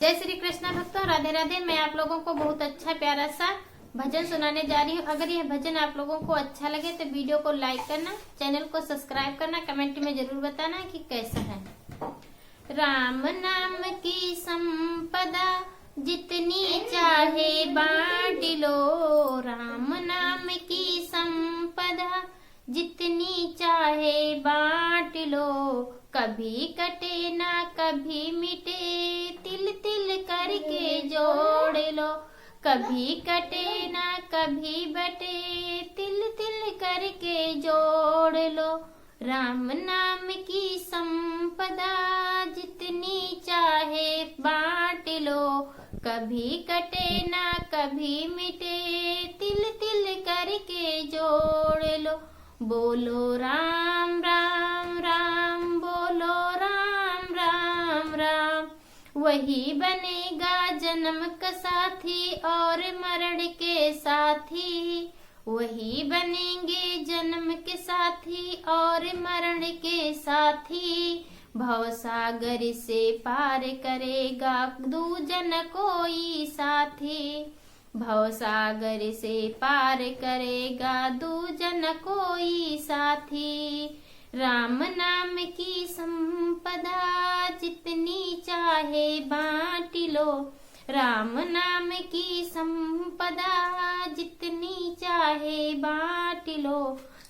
जय श्री कृष्ण भक्तों, राधे राधे। मैं आप लोगों को बहुत अच्छा प्यारा सा भजन सुनाने जा रही हूँ। अगर यह भजन आप लोगों को अच्छा लगे तो वीडियो को लाइक करना, चैनल को सब्सक्राइब करना, कमेंट में जरूर बताना कि कैसा है। राम नाम की संपदा जितनी चाहे बांट लो, राम नाम की संपदा जितनी चाहे बांट लो। कभी कटे ना कभी मिटे, तिल तिल करके जोड़ लो। कभी कटे ना कभी बटे, तिल तिल करके जोड़ लो। राम नाम की संपदा जितनी चाहे बांट लो। कभी कटे ना कभी मिटे, तिल तिल करके जोड़ लो। बोलो राम राम राम, बोलो राम राम राम। वही बनेगा जन्म का साथी और मरण के साथी। वही बनेंगे जन्म के साथी और मरण के साथी। भवसागर से पार करेगा दूजन कोई साथी। भवसागर से पार करेगा दूजन कोई साथी। राम नाम की संपदा जितनी चाहे बांट लो। राम नाम की संपदा जितनी चाहे बांट लो।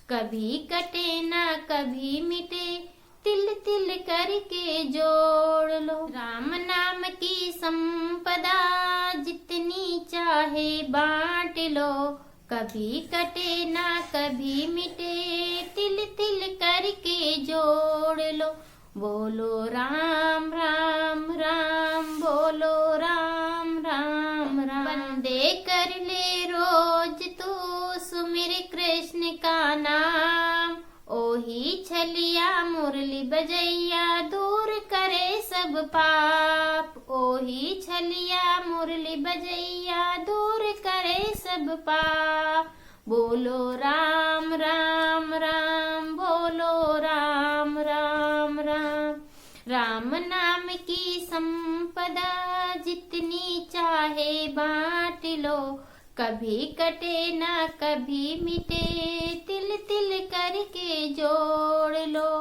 कभी कटे ना कभी मिटे, तिल तिल करके जोड़ लो। राम नाम की संपदा जितनी चाहे बांट लो। कभी कटे ना कभी मिटे, तिल तिल करके जोड़ लो। बोलो राम राम राम, बोलो राम राम राम। वंदे कर ले रोज तू सुमिर कृष्ण का नाम। ओही छलिया मुरली बजैया दूर करे सब पाप। ओही छलिया मुरली बजैया दूर करे सब पाप। बोलो राम राम राम, बोलो राम राम राम। राम नाम की संपदा जितनी चाहे बांट लो। कभी कटे ना कभी मिटे, तिल तिल करके जोड़ लो।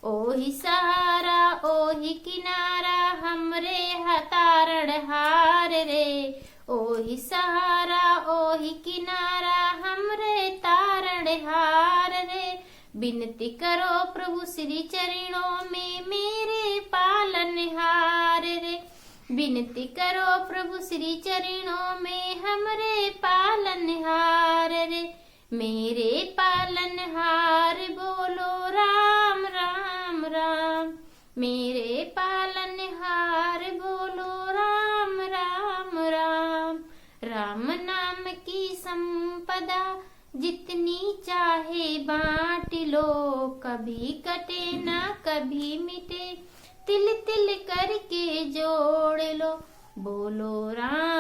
ओही सहारा ओही किनारा हमरे हतारण हार रे। ओही सहारा ओही किनारा हमरे तारण हार रे। विनती करो प्रभु श्री चरणों में मेरे पालनहार रे। विनती करो प्रभु श्री चरणों में हमरे पालनहार रे। मेरे पालनहार बोलो राम राम राम। मेरे पालनहार बोलो राम राम राम। राम नाम की संपदा जितनी चाहे बांट लो। कभी कटे ना कभी मिटे, तिल तिल करके जोड़ लो। बोलो राम